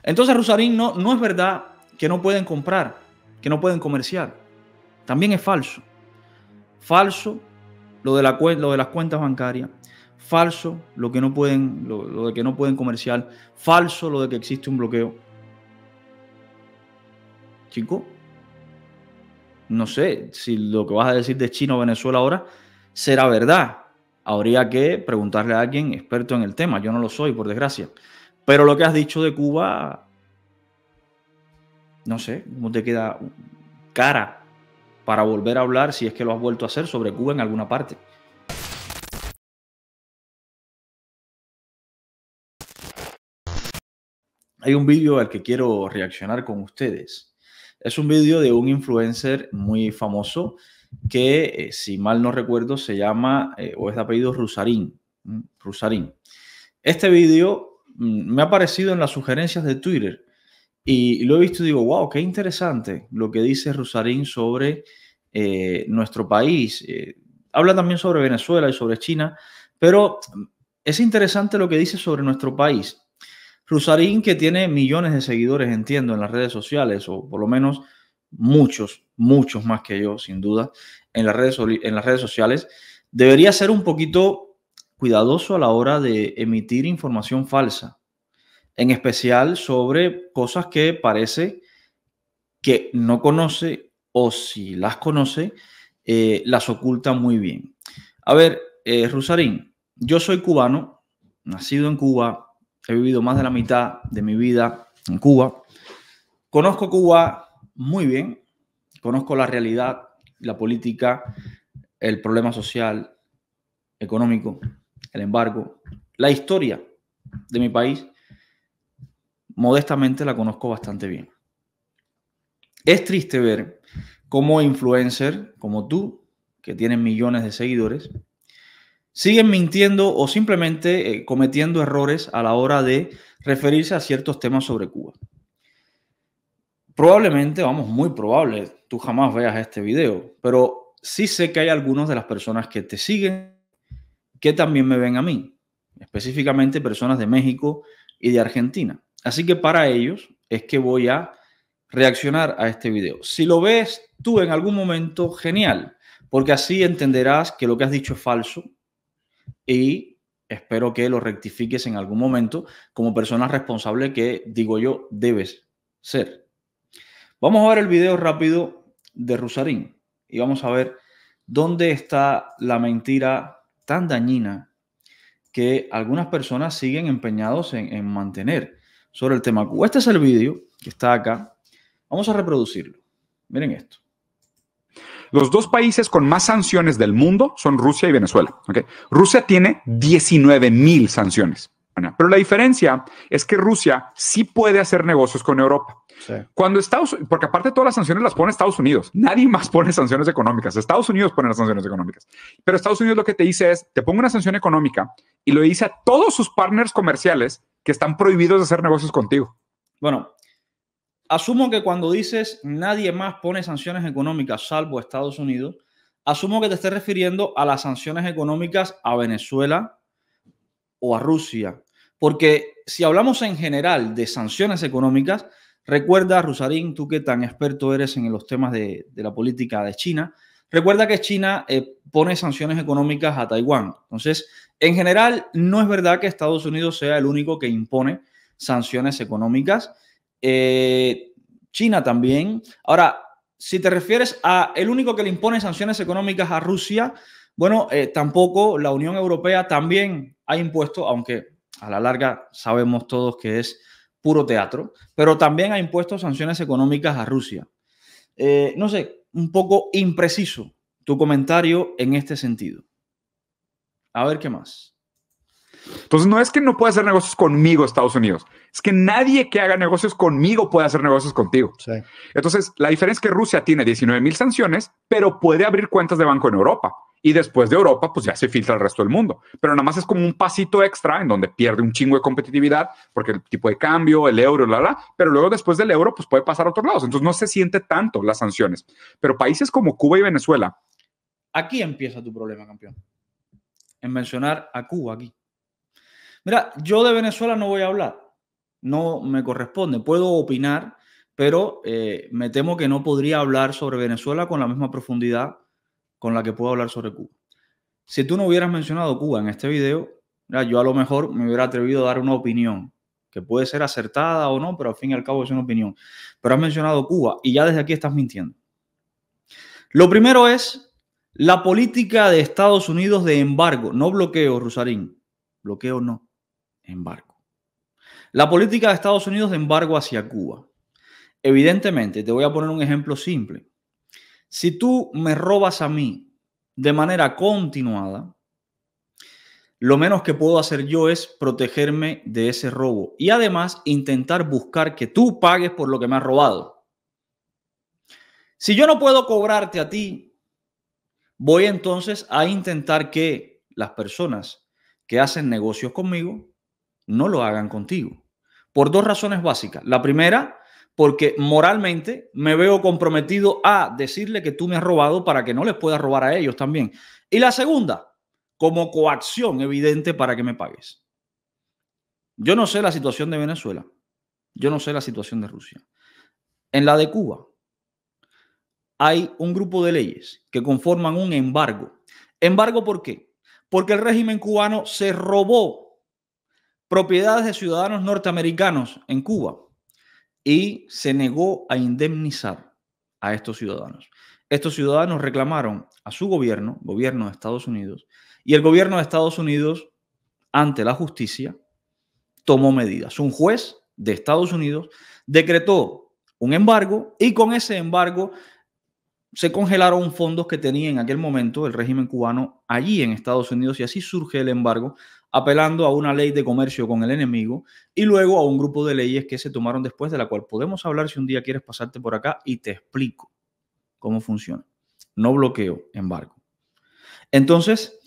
Entonces, Rusarín, no es verdad que no pueden comprar, que no pueden comerciar. También es falso. Falso lo de las cuentas bancarias. Falso lo de que no pueden comerciar. Falso lo de que existe un bloqueo. Chico, no sé si lo que vas a decir de China o Venezuela ahora será verdad. Habría que preguntarle a alguien experto en el tema. Yo no lo soy, por desgracia. Pero lo que has dicho de Cuba, no sé, ¿cómo te queda cara para volver a hablar, si es que lo has vuelto a hacer, sobre Cuba en alguna parte? Hay un vídeo al que quiero reaccionar con ustedes. Es un vídeo de un influencer muy famoso que, si mal no recuerdo, se llama, o es de apellido Rusarín. Rusarín. Este vídeo me ha aparecido en las sugerencias de Twitter y lo he visto y digo, wow, qué interesante lo que dice Rusarín sobre nuestro país. Habla también sobre Venezuela y sobre China, pero es interesante lo que dice sobre nuestro país. Rusarín, que tiene millones de seguidores, entiendo, en las redes sociales, o por lo menos muchos, muchos más que yo, sin duda, en las redes sociales, debería ser un poquito cuidadoso a la hora de emitir información falsa, en especial sobre cosas que parece que no conoce, o si las conoce, las oculta muy bien. A ver, Rusarín, yo soy cubano, nacido en Cuba, he vivido más de la mitad de mi vida en Cuba. Conozco Cuba muy bien, conozco la realidad, la política, el problema social, económico, el embargo, la historia de mi país. Modestamente la conozco bastante bien. Es triste ver cómo influencers como tú, que tienen millones de seguidores, siguen mintiendo o simplemente cometiendo errores a la hora de referirse a ciertos temas sobre Cuba. Probablemente, vamos, muy probable, tú jamás veas este video, pero sí sé que hay algunas de las personas que te siguen que también me ven a mí, específicamente personas de México y de Argentina. Así que para ellos es que voy a reaccionar a este video. Si lo ves tú en algún momento, genial, porque así entenderás que lo que has dicho es falso y espero que lo rectifiques en algún momento como persona responsable que, digo yo, debes ser. Vamos a ver el video rápido de Rusarín y vamos a ver dónde está la mentira tan dañina que algunas personas siguen empeñados en mantener sobre el tema Cuba. Este es el vídeo que está acá. Vamos a reproducirlo. Miren esto. Los dos países con más sanciones del mundo son Rusia y Venezuela. ¿Okay? Rusia tiene 19,000 sanciones. Pero la diferencia es que Rusia sí puede hacer negocios con Europa. Sí. Porque aparte todas las sanciones las pone Estados Unidos. Nadie más pone sanciones económicas. Estados Unidos pone las sanciones económicas. Pero Estados Unidos lo que te dice es, te pongo una sanción económica y lo dice a todos sus partners comerciales que están prohibidos de hacer negocios contigo. Bueno, asumo que cuando dices nadie más pone sanciones económicas salvo Estados Unidos, asumo que te estés refiriendo a las sanciones económicas a Venezuela o a Rusia. Porque si hablamos en general de sanciones económicas, recuerda, Rusarín, tú que tan experto eres en los temas de la política de China, recuerda que China pone sanciones económicas a Taiwán. Entonces, en general, no es verdad que Estados Unidos sea el único que impone sanciones económicas. China también. Ahora, si te refieres a el único que le impone sanciones económicas a Rusia, bueno, tampoco la Unión Europea también ha impuesto, aunque a la larga sabemos todos que es puro teatro, pero también ha impuesto sanciones económicas a Rusia. No sé, un poco impreciso tu comentario en este sentido. A ver qué más. Entonces no es que no pueda hacer negocios conmigo Estados Unidos, es que nadie que haga negocios conmigo puede hacer negocios contigo. Sí. Entonces la diferencia es que Rusia tiene 19,000 sanciones, pero puede abrir cuentas de banco en Europa. Y después de Europa, pues ya se filtra al resto del mundo. Pero nada más es como un pasito extra en donde pierde un chingo de competitividad porque el tipo de cambio, el euro, pero luego después del euro, pues puede pasar a otros lados. Entonces no se siente tanto las sanciones. Pero países como Cuba y Venezuela. Aquí empieza tu problema, campeón. En mencionar a Cuba aquí. Mira, yo de Venezuela no voy a hablar. no me corresponde. Puedo opinar, pero me temo que no podría hablar sobre Venezuela con la misma profundidad con la que puedo hablar sobre Cuba. Si tú no hubieras mencionado Cuba en este video, yo a lo mejor me hubiera atrevido a dar una opinión, que puede ser acertada o no, pero al fin y al cabo es una opinión. Pero has mencionado Cuba y ya desde aquí estás mintiendo. Lo primero es la política de Estados Unidos de embargo, no bloqueo, Rusarín. Bloqueo no, embargo. La política de Estados Unidos de embargo hacia Cuba. Evidentemente, te voy a poner un ejemplo simple. Si tú me robas a mí de manera continuada, lo menos que puedo hacer yo es protegerme de ese robo y además intentar buscar que tú pagues por lo que me has robado. Si yo no puedo cobrarte a ti, voy entonces a intentar que las personas que hacen negocios conmigo no lo hagan contigo. Por dos razones básicas. La primera, porque moralmente me veo comprometido a decirle que tú me has robado para que no les puedas robar a ellos también. Y la segunda, como coacción evidente para que me pagues. Yo no sé la situación de Venezuela. Yo no sé la situación de Rusia. En la de Cuba hay un grupo de leyes que conforman un embargo. ¿Embargo por qué? Porque el régimen cubano se robó propiedades de ciudadanos norteamericanos en Cuba y se negó a indemnizar a estos ciudadanos. Estos ciudadanos reclamaron a su gobierno de Estados Unidos, y el gobierno de Estados Unidos, ante la justicia, tomó medidas. Un juez de Estados Unidos decretó un embargo y con ese embargo se congelaron fondos que tenía en aquel momento el régimen cubano allí en Estados Unidos, y así surge el embargo, apelando a una ley de comercio con el enemigo y luego a un grupo de leyes que se tomaron después, de la cual podemos hablar si un día quieres pasarte por acá y te explico cómo funciona. No bloqueo, embargo. Entonces,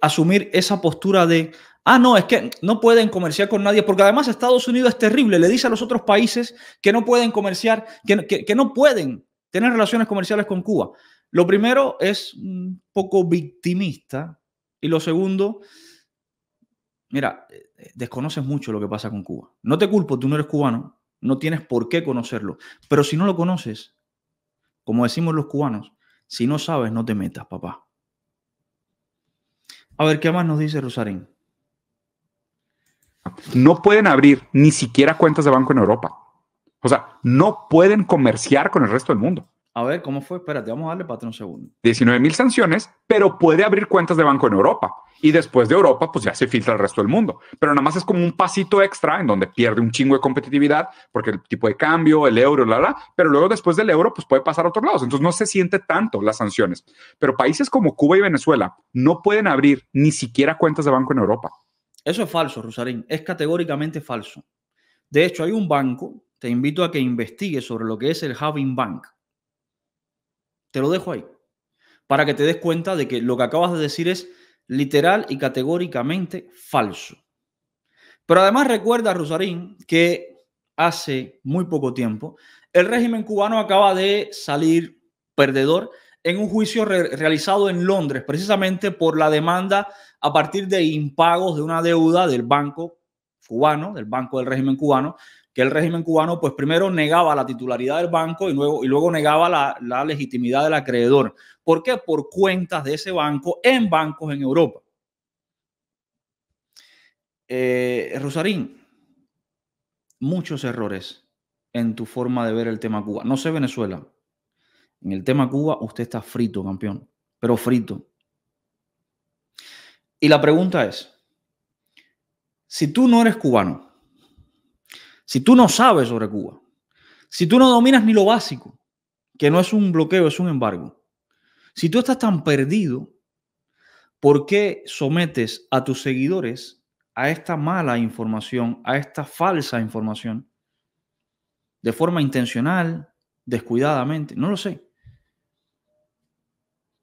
asumir esa postura de, no, es que no pueden comerciar con nadie, porque además Estados Unidos es terrible, le dice a los otros países que no pueden comerciar, que no pueden tener relaciones comerciales con Cuba. Lo primero es un poco victimista y lo segundo, mira, desconoces mucho lo que pasa con Cuba. No te culpo, tú no eres cubano, no tienes por qué conocerlo, pero si no lo conoces, como decimos los cubanos, si no sabes, no te metas, papá. A ver, ¿qué más nos dice Rusarín? No pueden abrir ni siquiera cuentas de banco en Europa. O sea, no pueden comerciar con el resto del mundo. A ver, ¿cómo fue? Espérate, vamos a darle para un segundo. 19,000 sanciones, pero puede abrir cuentas de banco en Europa. Y después de Europa, pues ya se filtra al resto del mundo. Pero nada más es como un pasito extra en donde pierde un chingo de competitividad porque el tipo de cambio, el euro, pero luego después del euro, pues puede pasar a otros lados. Entonces no se siente tanto las sanciones. Pero países como Cuba y Venezuela no pueden abrir ni siquiera cuentas de banco en Europa. Eso es falso, Rusarín. Es categóricamente falso. De hecho, hay un banco, te invito a que investigues sobre lo que es el Having Bank. Te lo dejo ahí, para que te des cuenta de que lo que acabas de decir es literal y categóricamente falso. Pero además recuerda, Rusarín, que hace muy poco tiempo el régimen cubano acaba de salir perdedor en un juicio realizado en Londres, precisamente por la demanda a partir de impagos de una deuda del banco cubano, del banco del régimen cubano, que el régimen cubano, pues primero negaba la titularidad del banco y luego negaba la legitimidad del acreedor. ¿Por qué? Por cuentas de ese banco en bancos en Europa. Rusarín, muchos errores en tu forma de ver el tema Cuba. No sé Venezuela. En el tema Cuba usted está frito, campeón, pero frito. Y la pregunta es, si tú no eres cubano, si tú no sabes sobre Cuba, si tú no dominas ni lo básico, que no es un bloqueo, es un embargo, si tú estás tan perdido, ¿por qué sometes a tus seguidores a esta mala información, a esta falsa información? De forma intencional, descuidadamente, no lo sé.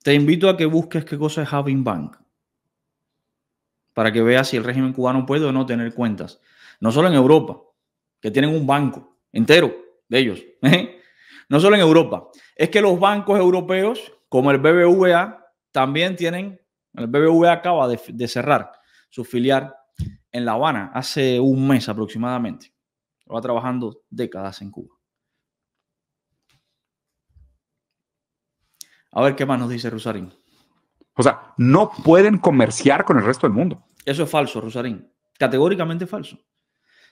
Te invito a que busques qué cosa es Having Bank, para que veas si el régimen cubano puede o no tener cuentas. No solo en Europa, que tienen un banco entero de ellos. No solo en Europa. Es que los bancos europeos, como el BBVA, también tienen. El BBVA acaba de cerrar su filial en La Habana hace un mes aproximadamente. va trabajando décadas en Cuba. A ver qué más nos dice Rusarín. O sea, no pueden comerciar con el resto del mundo. Eso es falso, Rusarín. Categóricamente falso.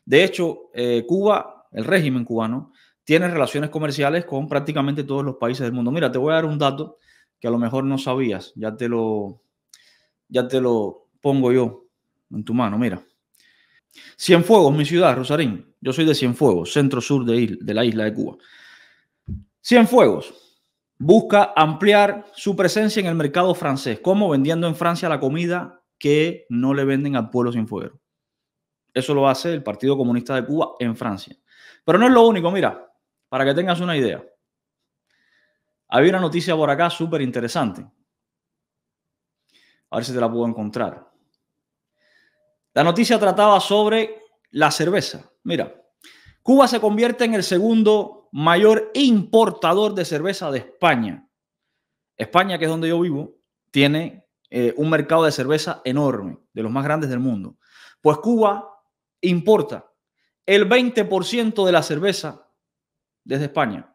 De hecho, Cuba, el régimen cubano, tiene relaciones comerciales con prácticamente todos los países del mundo. Mira, te voy a dar un dato que a lo mejor no sabías. Ya te lo pongo yo en tu mano. Mira. Cienfuegos, mi ciudad, Rusarín. Yo soy de Cienfuegos, centro-sur de la isla de Cuba. Cienfuegos busca ampliar su presencia en el mercado francés. ¿Cómo? Vendiendo en Francia la comida que no le venden al pueblo cienfueguero. Eso lo hace el Partido Comunista de Cuba en Francia. Pero no es lo único, mira, para que tengas una idea. Había una noticia por acá súper interesante. A ver si te la puedo encontrar. La noticia trataba sobre la cerveza. Mira, Cuba se convierte en el segundo mayor importador de cerveza de España. España, que es donde yo vivo, tiene un mercado de cerveza enorme, de los más grandes del mundo. Pues Cuba importa el 20% de la cerveza desde España.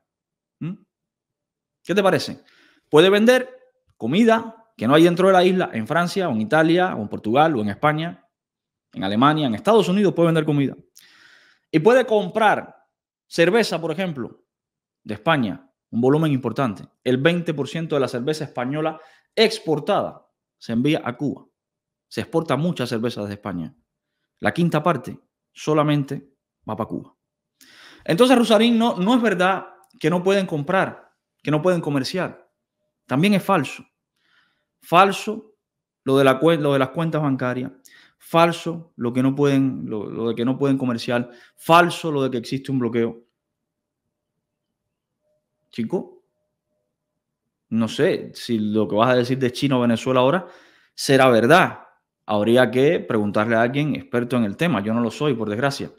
¿Qué te parece? Puede vender comida que no hay dentro de la isla en Francia, o en Italia, o en Portugal, o en España, en Alemania, en Estados Unidos puede vender comida. Y puede comprar cerveza, por ejemplo, de España, un volumen importante. El 20% de la cerveza española exportada se envía a Cuba. Se exporta mucha cerveza desde España. La quinta parte solamente va para Cuba. Entonces, Rusarín, no es verdad que no pueden comprar, que no pueden comerciar. También es falso. Falso lo de las cuentas bancarias. Falso lo de que no pueden comerciar. Falso lo de que existe un bloqueo. Chico, no sé si lo que vas a decir de China o Venezuela ahora será verdad. Habría que preguntarle a alguien experto en el tema. Yo no lo soy, por desgracia.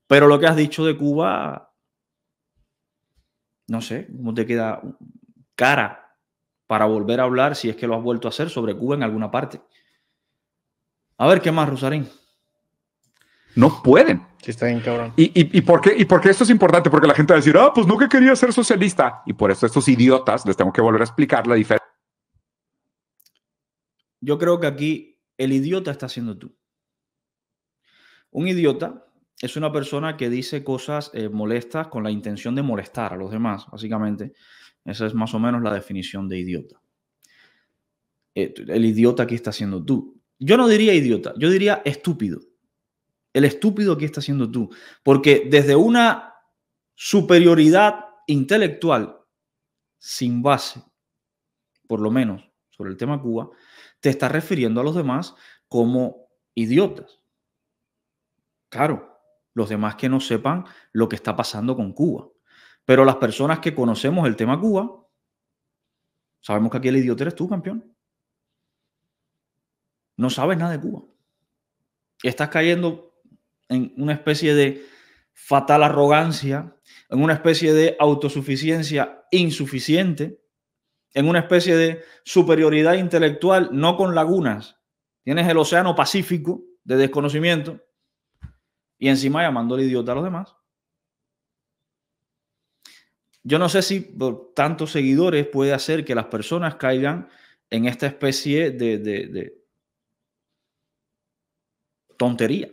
Pero lo que has dicho de Cuba, no sé, ¿cómo te queda cara para volver a hablar si es que lo has vuelto a hacer sobre Cuba en alguna parte? A ver, ¿qué más, Rusarín? No pueden. Sí, está bien, cabrón. ¿Y por qué esto es importante? Porque la gente va a decir, pues no, que quería ser socialista. Y por eso estos idiotas les tengo que volver a explicar la diferencia. Yo creo que aquí el idiota está siendo tú. Un idiota es una persona que dice cosas molestas con la intención de molestar a los demás, básicamente. Esa es más o menos la definición de idiota. El idiota aquí está siendo tú. Yo no diría idiota, yo diría estúpido. El estúpido aquí está siendo tú. Porque desde una superioridad intelectual sin base, por lo menos sobre el tema Cuba, te estás refiriendo a los demás como idiotas. Claro, los demás que no sepan lo que está pasando con Cuba. Pero las personas que conocemos el tema Cuba, sabemos que aquí el idiota eres tú, campeón. No sabes nada de Cuba. Estás cayendo en una especie de fatal arrogancia, en una especie de autosuficiencia insuficiente, en una especie de superioridad intelectual no con lagunas. Tienes el océano Pacífico de desconocimiento y encima llamando al idiota a los demás. Yo no sé si por tantos seguidores puede hacer que las personas caigan en esta especie de tontería.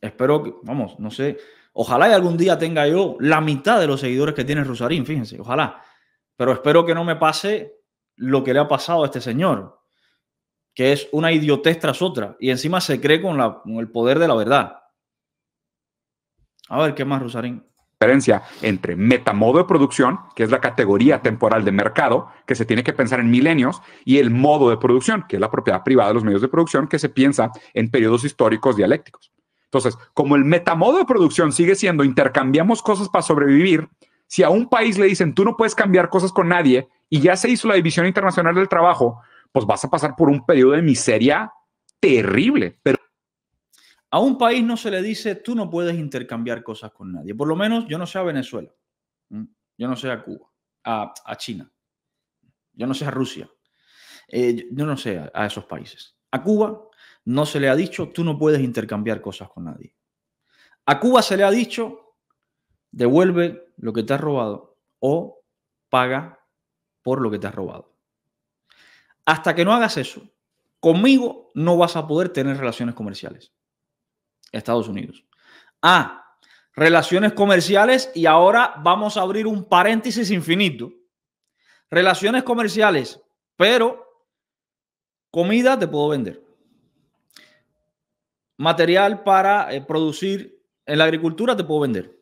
Espero que, vamos, no sé, ojalá y algún día tenga yo la mitad de los seguidores que tiene Rusarín, fíjense, ojalá. Pero espero que no me pase lo que le ha pasado a este señor, que es una idiotez tras otra y encima se cree con el poder de la verdad. A ver, ¿qué más, Rusarín? Diferencia entre metamodo de producción, que es la categoría temporal de mercado, que se tiene que pensar en milenios, y el modo de producción, que es la propiedad privada de los medios de producción, que se piensa en periodos históricos dialécticos. Entonces, como el metamodo de producción sigue siendo intercambiamos cosas para sobrevivir, si a un país le dicen tú no puedes cambiar cosas con nadie y ya se hizo la División Internacional del Trabajo, pues vas a pasar por un periodo de miseria terrible. Pero a un país no se le dice tú no puedes intercambiar cosas con nadie. Por lo menos yo no sé a Venezuela, yo no sé a Cuba, a China, yo no sé a Rusia, yo no sé a esos países. A Cuba no se le ha dicho tú no puedes intercambiar cosas con nadie. A Cuba se le ha dicho, devuelve lo que te has robado o paga por lo que te has robado. Hasta que no hagas eso, conmigo no vas a poder tener relaciones comerciales. Estados Unidos. Relaciones comerciales, y ahora vamos a abrir un paréntesis infinito. Relaciones comerciales, pero comida te puedo vender. Material para producir en la agricultura te puedo vender.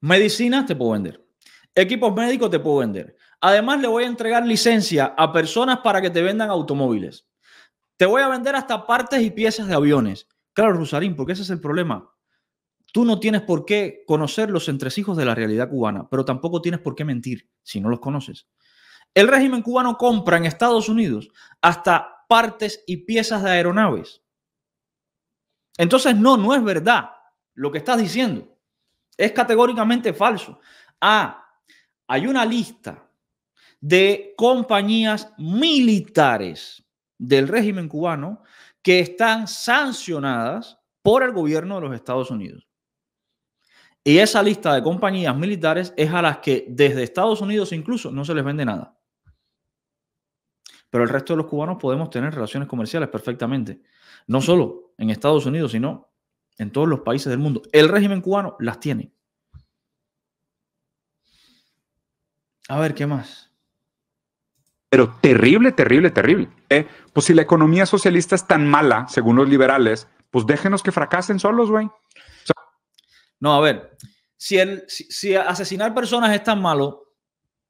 Medicinas te puedo vender. Equipos médicos te puedo vender. Además, le voy a entregar licencia a personas para que te vendan automóviles. Te voy a vender hasta partes y piezas de aviones. Claro, Rusarín, porque ese es el problema. Tú no tienes por qué conocer los entresijos de la realidad cubana, pero tampoco tienes por qué mentir si no los conoces. El régimen cubano compra en Estados Unidos hasta partes y piezas de aeronaves. Entonces, no es verdad lo que estás diciendo. Es categóricamente falso. Hay una lista de compañías militares del régimen cubano que están sancionadas por el gobierno de los Estados Unidos. Y esa lista de compañías militares es a las que desde Estados Unidos incluso no se les vende nada. Pero el resto de los cubanos podemos tener relaciones comerciales perfectamente. No solo en Estados Unidos, sino en todos los países del mundo. El régimen cubano las tiene. A ver, ¿qué más? Pero terrible, terrible, terrible. Pues si la economía socialista es tan mala, según los liberales, pues déjenos que fracasen solos, güey. No, a ver, si asesinar personas es tan malo,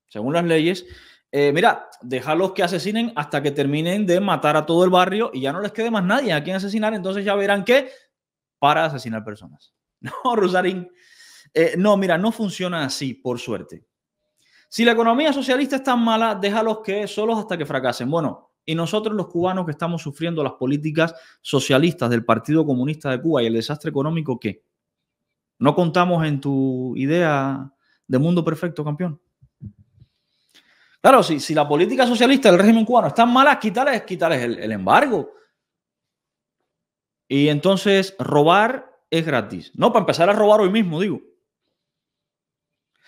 según las leyes, mira, déjalos que asesinen hasta que terminen de matar a todo el barrio y ya no les quede más nadie a quien asesinar, entonces ya verán que para de asesinar personas. No, Rusarín, no, mira, no funciona así, por suerte. Si la economía socialista es tan mala, déjalos que solos hasta que fracasen. Bueno, y nosotros los cubanos que estamos sufriendo las políticas socialistas del Partido Comunista de Cuba y el desastre económico, ¿qué? ¿No contamos en tu idea de mundo perfecto, campeón? Claro, si la política socialista del régimen cubano es tan mala, quítales el embargo. Y entonces robar es gratis. No, para empezar a robar hoy mismo, digo.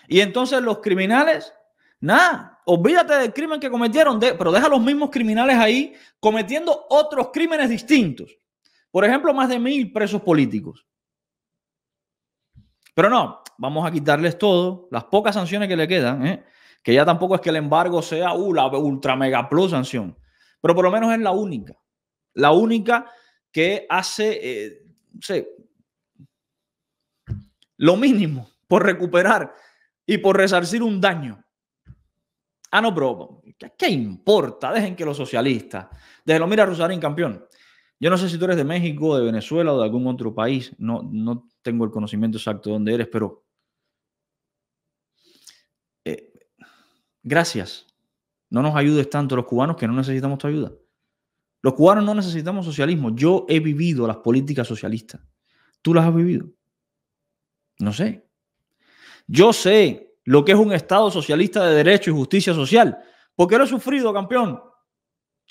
Y entonces los criminales, nada, olvídate del crimen que cometieron, pero deja a los mismos criminales ahí cometiendo otros crímenes distintos. Por ejemplo, más de 1000 presos políticos. Pero no, vamos a quitarles todo, las pocas sanciones que le quedan, que ya tampoco es que el embargo sea la ultra mega plus sanción, pero por lo menos es la única que hace, no sé, lo mínimo por recuperar y por resarcir un daño. No, pero ¿qué importa? Dejen que los socialistas, déjenlo. Mira, Rusarín, campeón, yo no sé si tú eres de México, de Venezuela o de algún otro país, no tengo el conocimiento exacto de dónde eres, pero gracias. No nos ayudes tanto los cubanos que no necesitamos tu ayuda. Los cubanos no necesitamos socialismo. Yo he vivido las políticas socialistas. ¿Tú las has vivido? No sé. Yo sé lo que es un Estado socialista de derecho y justicia social, porque lo he sufrido, campeón.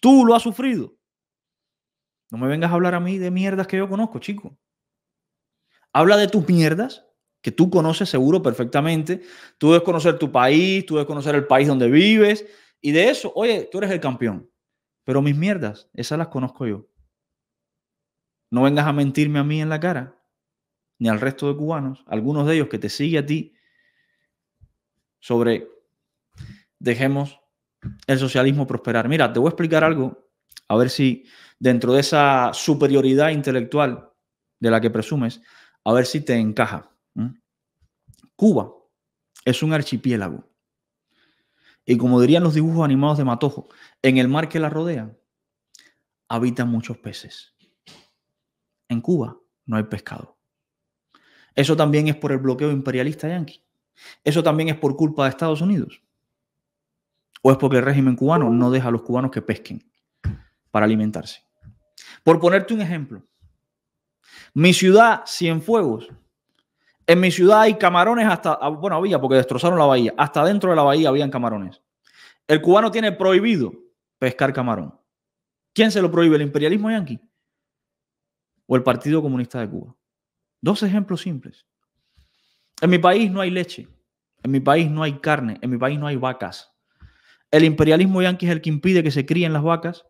Tú lo has sufrido. No me vengas a hablar a mí de mierdas que yo conozco, chico. Habla de tus mierdas que tú conoces seguro perfectamente. Tú debes conocer tu país, tú debes conocer el país donde vives. Y de eso, oye, tú eres el campeón. Pero mis mierdas, esas las conozco yo. No vengas a mentirme a mí en la cara, ni al resto de cubanos, algunos de ellos que te siguen a ti, sobre dejemos el socialismo prosperar. Mira, te voy a explicar algo, a ver si dentro de esa superioridad intelectual de la que presumes, a ver si te encaja. Cuba es un archipiélago. Y como dirían los dibujos animados de Matojo, en el mar que la rodea habitan muchos peces. En Cuba no hay pescado. Eso también es por el bloqueo imperialista yanqui. Eso también es por culpa de Estados Unidos. ¿O es porque el régimen cubano no deja a los cubanos que pesquen para alimentarse? Por ponerte un ejemplo, mi ciudad, Cienfuegos, en mi ciudad hay camarones hasta, bueno, había porque destrozaron la bahía, hasta dentro de la bahía habían camarones. El cubano tiene prohibido pescar camarón. ¿Quién se lo prohíbe? ¿El imperialismo yanqui? ¿O el Partido Comunista de Cuba? 2 ejemplos simples. En mi país no hay leche. En mi país no hay carne. En mi país no hay vacas. ¿El imperialismo yanqui es el que impide que se críen las vacas?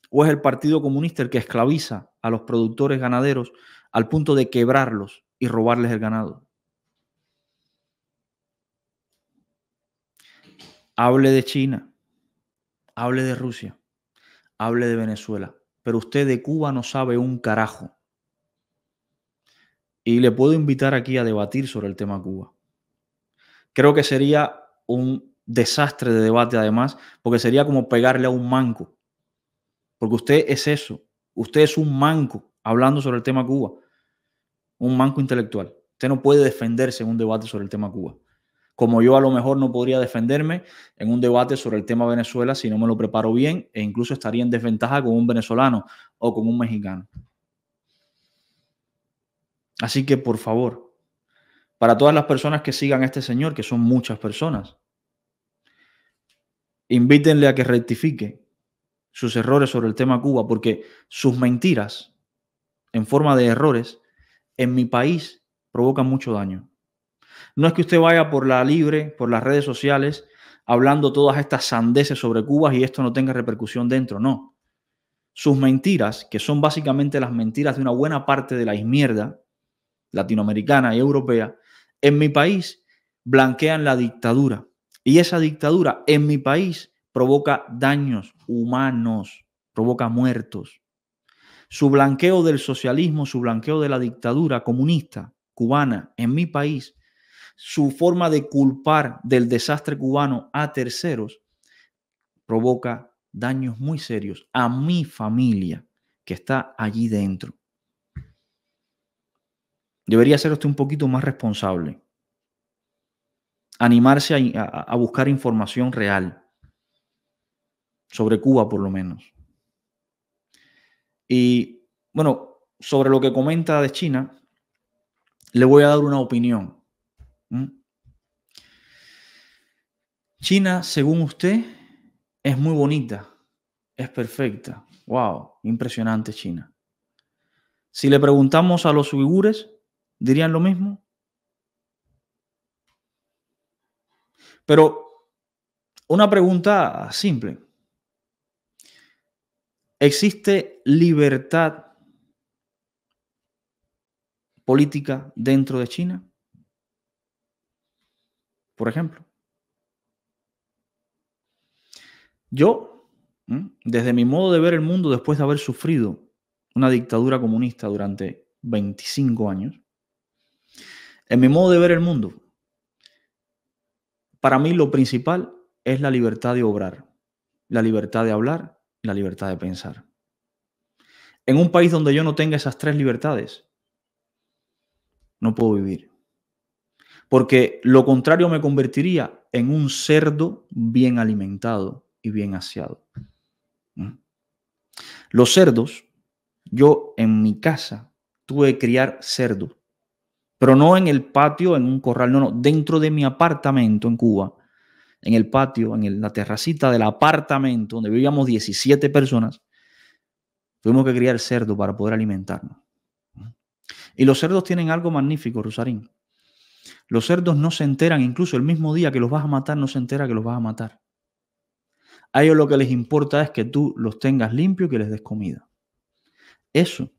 ¿O es el Partido Comunista el que esclaviza a los productores ganaderos al punto de quebrarlos y robarles el ganado? Hable de China, hable de Rusia, hable de Venezuela, pero usted de Cuba no sabe un carajo. Y le puedo invitar aquí a debatir sobre el tema Cuba. Creo que sería un desastre de debate además, porque sería como pegarle a un manco. Porque usted es eso. Usted es un manco hablando sobre el tema Cuba. Un manco intelectual. Usted no puede defenderse en un debate sobre el tema Cuba. Como yo a lo mejor no podría defenderme en un debate sobre el tema Venezuela si no me lo preparo bien, e incluso estaría en desventaja con un venezolano o con un mexicano. Así que, por favor, para todas las personas que sigan a este señor, que son muchas personas, invítenle a que rectifique sus errores sobre el tema Cuba, porque sus mentiras en forma de errores en mi país provocan mucho daño. No es que usted vaya por la libre, por las redes sociales, hablando todas estas sandeces sobre Cuba y esto no tenga repercusión dentro, no. Sus mentiras, que son básicamente las mentiras de una buena parte de la izmierda latinoamericana y europea, en mi país blanquean la dictadura. Y esa dictadura en mi país provoca daños humanos, provoca muertos. Su blanqueo del socialismo, su blanqueo de la dictadura comunista cubana en mi país, su forma de culpar del desastre cubano a terceros, provoca daños muy serios a mi familia que está allí dentro. Debería ser usted un poquito más responsable. Animarse a buscar información real sobre Cuba, por lo menos. Y bueno, sobre lo que comenta de China, le voy a dar una opinión. China, según usted, es muy bonita, es perfecta. ¡Wow! Impresionante China. Si le preguntamos a los uigures, ¿dirían lo mismo? Pero una pregunta simple. ¿Existe libertad política dentro de China? Por ejemplo. Yo, desde mi modo de ver el mundo, después de haber sufrido una dictadura comunista durante 25 años, en mi modo de ver el mundo, para mí lo principal es la libertad de obrar, la libertad de hablar, la libertad de pensar. En un país donde yo no tenga esas 3 libertades, no puedo vivir. Porque lo contrario me convertiría en un cerdo bien alimentado y bien aseado. Los cerdos, yo en mi casa tuve que criar cerdos, pero no en el patio, en un corral, no, dentro de mi apartamento en Cuba, en el patio, en la terracita del apartamento donde vivíamos 17 personas, tuvimos que criar cerdo para poder alimentarnos. Y los cerdos tienen algo magnífico, Rusarín. Los cerdos no se enteran, incluso el mismo día que los vas a matar, no se entera que los vas a matar. A ellos lo que les importa es que tú los tengas limpios y que les des comida. Eso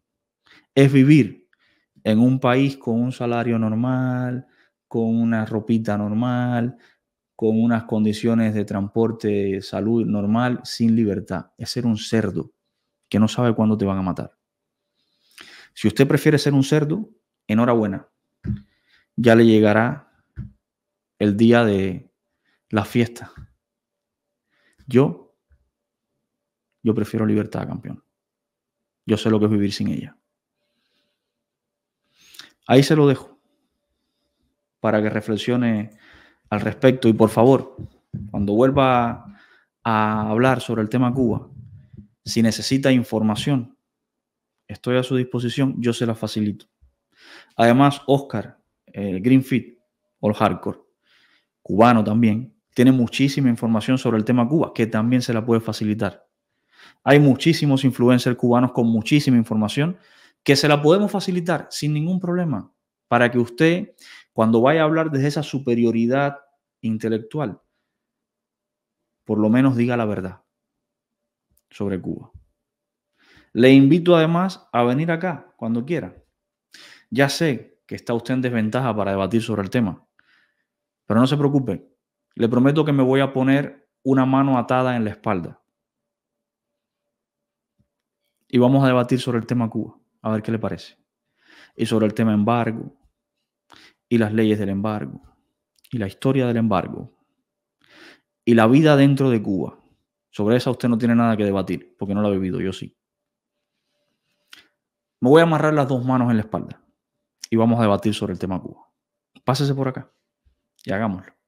es vivir en un país con un salario normal, con una ropita normal, con unas condiciones de transporte, salud normal, sin libertad. Es ser un cerdo que no sabe cuándo te van a matar. Si usted prefiere ser un cerdo, enhorabuena. Ya le llegará el día de la fiesta. Yo prefiero libertad, campeón. Yo sé lo que es vivir sin ella. Ahí se lo dejo para que reflexione al respecto. Y por favor, cuando vuelva a hablar sobre el tema Cuba, si necesita información, estoy a su disposición, yo se la facilito. Además, Oscar, Greenfit, All Hardcore, cubano también, tiene muchísima información sobre el tema Cuba, que también se la puede facilitar. Hay muchísimos influencers cubanos con muchísima información Que se la podemos facilitar sin ningún problema para que usted, cuando vaya a hablar desde esa superioridad intelectual, por lo menos diga la verdad sobre Cuba. Le invito además a venir acá cuando quiera. Ya sé que está usted en desventaja para debatir sobre el tema, pero no se preocupe. Le prometo que me voy a poner una mano atada en la espalda y vamos a debatir sobre el tema Cuba, a ver qué le parece. Y sobre el tema embargo, y las leyes del embargo, y la historia del embargo, y la vida dentro de Cuba. Sobre esa usted no tiene nada que debatir, porque no la ha vivido, yo sí. Me voy a amarrar las dos manos en la espalda y vamos a debatir sobre el tema Cuba. Pásese por acá y hagámoslo.